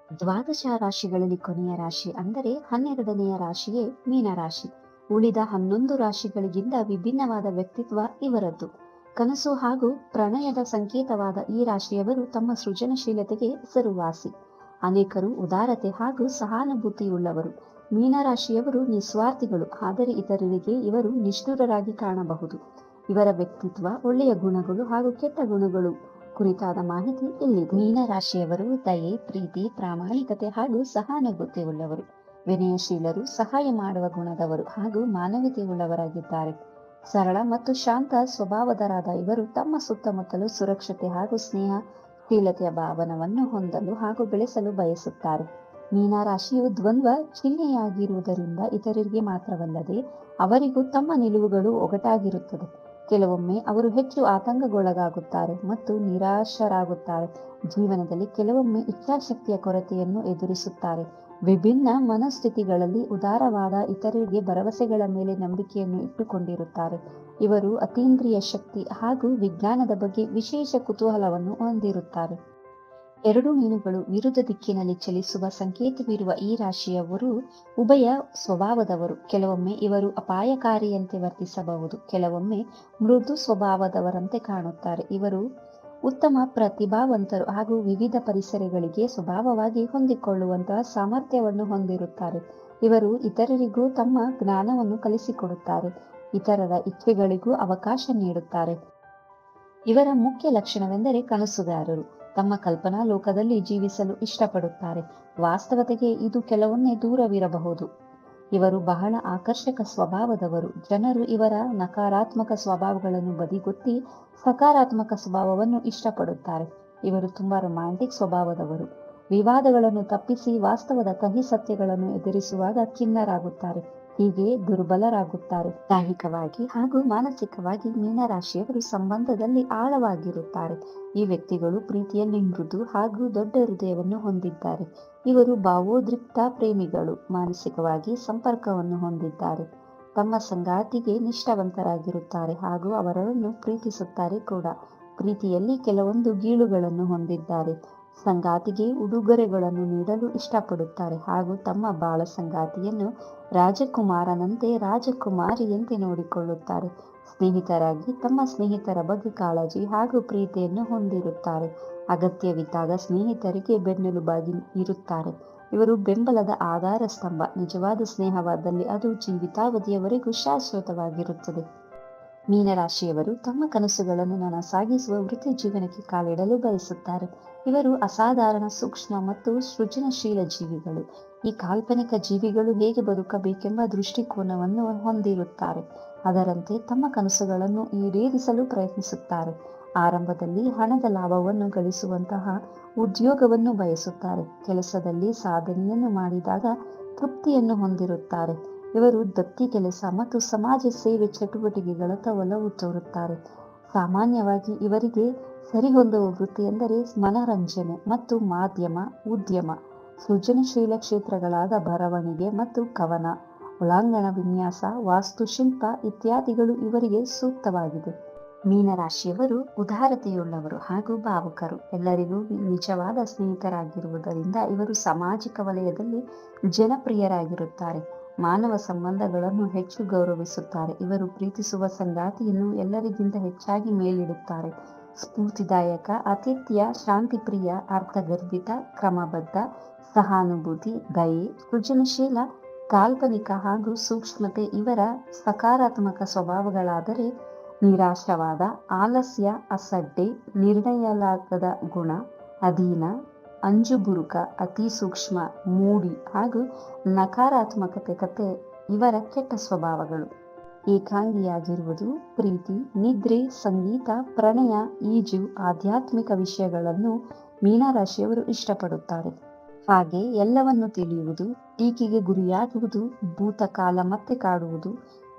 ದ್ವಾದಶ ರಾಶಿಗಳಲ್ಲಿ ಕೊನೆಯ ರಾಶಿ ಅಂದರೆ 12ನೆಯ ರಾಶಿಯೇ ಮೀನರಾಶಿ. ಉಳಿದ 11 ರಾಶಿಗಳಿಗಿಂತ ವಿಭಿನ್ನವಾದ ವ್ಯಕ್ತಿತ್ವ ಇವರದ್ದು. ಕನಸು ಹಾಗೂ ಪ್ರಣಯದ ಸಂಕೇತವಾದ ಈ ರಾಶಿಯವರು ತಮ್ಮ ಸೃಜನಶೀಲತೆಗೆ ಹೆಸರುವಾಸಿ. ಅನೇಕರು ಉದಾರತೆ ಹಾಗೂ ಸಹಾನುಭೂತಿಯುಳ್ಳವರು. ಮೀನರಾಶಿಯವರು ನಿಸ್ವಾರ್ಥಿಗಳು, ಆದರೆ ಇತರರಿಗೆ ಇವರು ನಿಷ್ಠುರರಾಗಿ ಕಾಣಬಹುದು. ಇವರ ವ್ಯಕ್ತಿತ್ವ, ಒಳ್ಳೆಯ ಗುಣಗಳು ಹಾಗೂ ಕೆಟ್ಟ ಗುಣಗಳು ಕುರಿತಾದ ಮಾಹಿತಿ ಇಲ್ಲಿದೆ. ಮೀನರಾಶಿಯವರು ದಯೆ, ಪ್ರೀತಿ, ಪ್ರಾಮಾಣಿಕತೆ ಹಾಗೂ ಸಹಾನುಭೂತಿ ಉಳ್ಳವರು. ವಿನಯಶೀಲರು, ಸಹಾಯ ಮಾಡುವ ಗುಣದವರು ಹಾಗೂ ಮಾನವೀಯತೆಯುಳ್ಳವರಾಗಿದ್ದಾರೆ. ಸರಳ ಮತ್ತು ಶಾಂತ ಸ್ವಭಾವದರಾದ ಇವರು ತಮ್ಮ ಸುತ್ತಮುತ್ತಲು ಸುರಕ್ಷತೆ ಹಾಗೂ ಸ್ನೇಹಶೀಲತೆಯ ಭಾವನವನ್ನು ಹೊಂದಲು ಹಾಗೂ ಬೆಳೆಸಲು ಬಯಸುತ್ತಾರೆ. ಮೀನರಾಶಿಯು ದ್ವಂದ್ವ ಚಿಹ್ನೆಯಾಗಿರುವುದರಿಂದ ಇತರರಿಗೆ ಮಾತ್ರವಲ್ಲದೆ ಅವರಿಗೂ ತಮ್ಮ ನಿಲುವುಗಳು ಒಗಟಾಗಿರುತ್ತದೆ. ಕೆಲವೊಮ್ಮೆ ಅವರು ಹೆಚ್ಚು ಆತಂಕಗೊಳಗಾಗುತ್ತಾರೆ ಮತ್ತು ನಿರಾಶರಾಗುತ್ತಾರೆ. ಜೀವನದಲ್ಲಿ ಕೆಲವೊಮ್ಮೆ ಇಚ್ಛಾಶಕ್ತಿಯ ಕೊರತೆಯನ್ನು ಎದುರಿಸುತ್ತಾರೆ. ವಿಭಿನ್ನ ಮನಸ್ಥಿತಿಗಳಲ್ಲಿ ಉದಾರವಾದ, ಇತರರಿಗೆ ಭರವಸೆಗಳ ಮೇಲೆ ನಂಬಿಕೆಯನ್ನು ಇಟ್ಟುಕೊಂಡಿರುತ್ತಾರೆ. ಇವರು ಅತೀಂದ್ರಿಯ ಶಕ್ತಿ ಹಾಗೂ ವಿಜ್ಞಾನದ ಬಗ್ಗೆ ವಿಶೇಷ ಕುತೂಹಲವನ್ನು ಹೊಂದಿರುತ್ತಾರೆ. ಎರಡು ಮೀನುಗಳು ವಿರುದ್ಧ ದಿಕ್ಕಿನಲ್ಲಿ ಚಲಿಸುವ ಸಂಕೇತವಿರುವ ಈ ರಾಶಿಯವರು ಉಭಯ ಸ್ವಭಾವದವರು. ಕೆಲವೊಮ್ಮೆ ಇವರು ಅಪಾಯಕಾರಿಯಂತೆ ವರ್ತಿಸಬಹುದು, ಕೆಲವೊಮ್ಮೆ ಮೃದು ಸ್ವಭಾವದವರಂತೆ ಕಾಣುತ್ತಾರೆ. ಇವರು ಉತ್ತಮ ಪ್ರತಿಭಾವಂತರು ಹಾಗೂ ವಿವಿಧ ಪರಿಸರಗಳಿಗೆ ಸ್ವಭಾವವಾಗಿ ಹೊಂದಿಕೊಳ್ಳುವಂತಹ ಸಾಮರ್ಥ್ಯವನ್ನು ಹೊಂದಿರುತ್ತಾರೆ. ಇವರು ಇತರರಿಗೂ ತಮ್ಮ ಜ್ಞಾನವನ್ನು ಕಲಿಸಿಕೊಡುತ್ತಾರೆ, ಇತರರ ಇಚ್ಛೆಗಳಿಗೂ ಅವಕಾಶ ನೀಡುತ್ತಾರೆ. ಇವರ ಮುಖ್ಯ ಲಕ್ಷಣವೆಂದರೆ ಕನಸುಗಾರರು. ತಮ್ಮ ಕಲ್ಪನಾ ಲೋಕದಲ್ಲಿ ಜೀವಿಸಲು ಇಷ್ಟಪಡುತ್ತಾರೆ. ವಾಸ್ತವತೆಗೆ ಇದು ಕೆಲವೊಮ್ಮೆ ದೂರವಿರಬಹುದು. ಇವರು ಬಹಳ ಆಕರ್ಷಕ ಸ್ವಭಾವದವರು. ಜನರು ಇವರ ನಕಾರಾತ್ಮಕ ಸ್ವಭಾವಗಳನ್ನು ಬದಿಗೊತ್ತಿ ಸಕಾರಾತ್ಮಕ ಸ್ವಭಾವವನ್ನು ಇಷ್ಟಪಡುತ್ತಾರೆ. ಇವರು ತುಂಬಾ ರೊಮ್ಯಾಂಟಿಕ್ ಸ್ವಭಾವದವರು. ವಿವಾದಗಳನ್ನು ತಪ್ಪಿಸಿ ವಾಸ್ತವದ ಕಹಿ ಸತ್ಯಗಳನ್ನು ಎದುರಿಸುವಾಗ ಖಿನ್ನರಾಗುತ್ತಾರೆ, ಹೀಗೆ ದುರ್ಬಲರಾಗುತ್ತಾರೆ. ದೈಹಿಕವಾಗಿ ಹಾಗೂ ಮಾನಸಿಕವಾಗಿ ಮೀನರಾಶಿಯವರು ಸಂಬಂಧದಲ್ಲಿ ಆಳವಾಗಿರುತ್ತಾರೆ. ಈ ವ್ಯಕ್ತಿಗಳು ಪ್ರೀತಿಯಲ್ಲಿ ಮೃದು ಹಾಗೂ ದೊಡ್ಡ ಹೃದಯವನ್ನು ಹೊಂದಿದ್ದಾರೆ. ಇವರು ಭಾವೋದ್ರಿಕ್ತ ಪ್ರೇಮಿಗಳು, ಮಾನಸಿಕವಾಗಿ ಸಂಪರ್ಕವನ್ನು ಹೊಂದಿದ್ದಾರೆ. ತಮ್ಮ ಸಂಗಾತಿಗೆ ನಿಷ್ಠಾವಂತರಾಗಿರುತ್ತಾರೆ ಹಾಗೂ ಅವರನ್ನು ಪ್ರೀತಿಸುತ್ತಾರೆ ಕೂಡ. ಪ್ರೀತಿಯಲ್ಲಿ ಕೆಲವೊಂದು ಗೀಳುಗಳನ್ನು ಹೊಂದಿದ್ದಾರೆ. ಸಂಗಾತಿಗೆ ಉಡುಗೊರೆಗಳನ್ನು ನೀಡಲು ಇಷ್ಟಪಡುತ್ತಾರೆ ಹಾಗೂ ತಮ್ಮ ಬಾಳ ಸಂಗಾತಿಯನ್ನು ರಾಜಕುಮಾರನಂತೆ, ರಾಜಕುಮಾರಿಯಂತೆ ನೋಡಿಕೊಳ್ಳುತ್ತಾರೆ. ಸ್ನೇಹಿತರಾಗಿ ತಮ್ಮ ಸ್ನೇಹಿತರ ಬಗ್ಗೆ ಕಾಳಜಿ ಹಾಗೂ ಪ್ರೀತಿಯನ್ನು ಹೊಂದಿರುತ್ತಾರೆ. ಅಗತ್ಯವಿದ್ದಾಗ ಸ್ನೇಹಿತರಿಗೆ ಬೆನ್ನೆಲುಬಾಗಿ ಇರುತ್ತಾರೆ. ಇವರು ಬೆಂಬಲದ ಆಧಾರ ಸ್ತಂಭ. ನಿಜವಾದ ಸ್ನೇಹವಾದಲ್ಲಿ ಅದು ಜೀವಿತಾವಧಿಯವರೆಗೂ ಶಾಶ್ವತವಾಗಿರುತ್ತದೆ. ಮೀನರಾಶಿಯವರು ತಮ್ಮ ಕನಸುಗಳನ್ನು ನನಸಾಗಿಸುವ ವೃತ್ತಿ ಜೀವನಕ್ಕೆ ಕಾಲಿಡಲು ಬಯಸುತ್ತಾರೆ. ಇವರು ಅಸಾಧಾರಣ, ಸೂಕ್ಷ್ಮ ಮತ್ತು ಸೃಜನಶೀಲ ಜೀವಿಗಳು. ಈ ಕಾಲ್ಪನಿಕ ಜೀವಿಗಳು ಹೇಗೆ ಬದುಕಬೇಕೆಂಬ ದೃಷ್ಟಿಕೋನವನ್ನು ಹೊಂದಿರುತ್ತಾರೆ. ಅದರಂತೆ ತಮ್ಮ ಕನಸುಗಳನ್ನು ಈಡೇರಿಸಲು ಪ್ರಯತ್ನಿಸುತ್ತಾರೆ. ಆರಂಭದಲ್ಲಿ ಹಣದ ಲಾಭವನ್ನು ಗಳಿಸುವಂತಹ ಉದ್ಯೋಗವನ್ನು ಬಯಸುತ್ತಾರೆ. ಕೆಲಸದಲ್ಲಿ ಸಾಧನೆಯನ್ನು ಮಾಡಿದಾಗ ತೃಪ್ತಿಯನ್ನು ಹೊಂದಿರುತ್ತಾರೆ. ಇವರು ದತ್ತಿ ಕೆಲಸ ಮತ್ತು ಸಮಾಜ ಸೇವೆ ಚಟುವಟಿಕೆಗಳತ್ತ ಒಲವು ತೋರುತ್ತಾರೆ. ಸಾಮಾನ್ಯವಾಗಿ ಇವರಿಗೆ ಸರಿಹೊಂದುವ ವೃತ್ತಿ ಎಂದರೆ ಮನರಂಜನೆ ಮತ್ತು ಮಾಧ್ಯಮ ಉದ್ಯಮ. ಸೃಜನಶೀಲ ಕ್ಷೇತ್ರಗಳಾದ ಬರವಣಿಗೆ ಮತ್ತು ಕವನ, ಒಳಾಂಗಣ ವಿನ್ಯಾಸ, ವಾಸ್ತುಶಿಲ್ಪ ಇತ್ಯಾದಿಗಳು ಇವರಿಗೆ ಸೂಕ್ತವಾಗಿದೆ. ಮೀನರಾಶಿಯವರು ಉದಾರತೆಯುಳ್ಳವರು ಹಾಗೂ ಭಾವುಕರು. ಎಲ್ಲರಿಗೂ ನಿಜವಾದ ಸ್ನೇಹಿತರಾಗಿರುವುದರಿಂದ ಇವರು ಸಾಮಾಜಿಕ ವಲಯದಲ್ಲಿ ಜನಪ್ರಿಯರಾಗಿರುತ್ತಾರೆ. ಮಾನವ ಸಂಬಂಧಗಳನ್ನು ಹೆಚ್ಚು ಗೌರವಿಸುತ್ತಾರೆ. ಇವರು ಪ್ರೀತಿಸುವ ಸಂಗಾತಿಯನ್ನು ಎಲ್ಲರಿಗಿಂತ ಹೆಚ್ಚಾಗಿ ಮೇಲಿಡುತ್ತಾರೆ. ಸ್ಫೂರ್ತಿದಾಯಕ, ಆತಿಥ್ಯ, ಶಾಂತಿಪ್ರಿಯ, ಅರ್ಥಗರ್ಭಿತ, ಕ್ರಮಬದ್ಧ, ಸಹಾನುಭೂತಿ, ದಯೆ, ಸೃಜನಶೀಲ, ಕಾಲ್ಪನಿಕ ಹಾಗೂ ಸೂಕ್ಷ್ಮತೆ ಇವರ ಸಕಾರಾತ್ಮಕ ಸ್ವಭಾವಗಳಾದರೆ, ನಿರಾಶವಾದ, ಆಲಸ್ಯ, ಅಸಡ್ಡೆ, ನಿರ್ಣಯಲಾಗದ ಗುಣ, ಅಧೀನ, ಅಂಜುಬುರುಕ, ಅತಿ ಸೂಕ್ಷ್ಮ, ಮೂಡಿ ಹಾಗೂ ನಕಾರಾತ್ಮಕತೆ ಇವರ ಕೆಟ್ಟ ಸ್ವಭಾವಗಳು. ಏಕಾಂಗಿಯಾಗಿರುವುದು, ಪ್ರೀತಿ, ನಿದ್ರೆ, ಸಂಗೀತ, ಪ್ರಣಯ, ಈಜು, ಆಧ್ಯಾತ್ಮಿಕ ವಿಷಯಗಳನ್ನು ಮೀನರಾಶಿಯವರು ಇಷ್ಟಪಡುತ್ತಾರೆ. ಹಾಗೆ ಎಲ್ಲವನ್ನು ತಿಳಿಯುವುದು, ಟೀಕೆಗೆ ಗುರಿಯಾಗುವುದು, ಭೂತಕಾಲ ಮತ್ತೆ ಕಾಡುವುದು,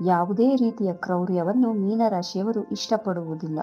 ಯಾವುದೇ ರೀತಿಯ ಕ್ರೌರ್ಯವನ್ನು ಮೀನರಾಶಿಯವರು ಇಷ್ಟಪಡುವುದಿಲ್ಲ.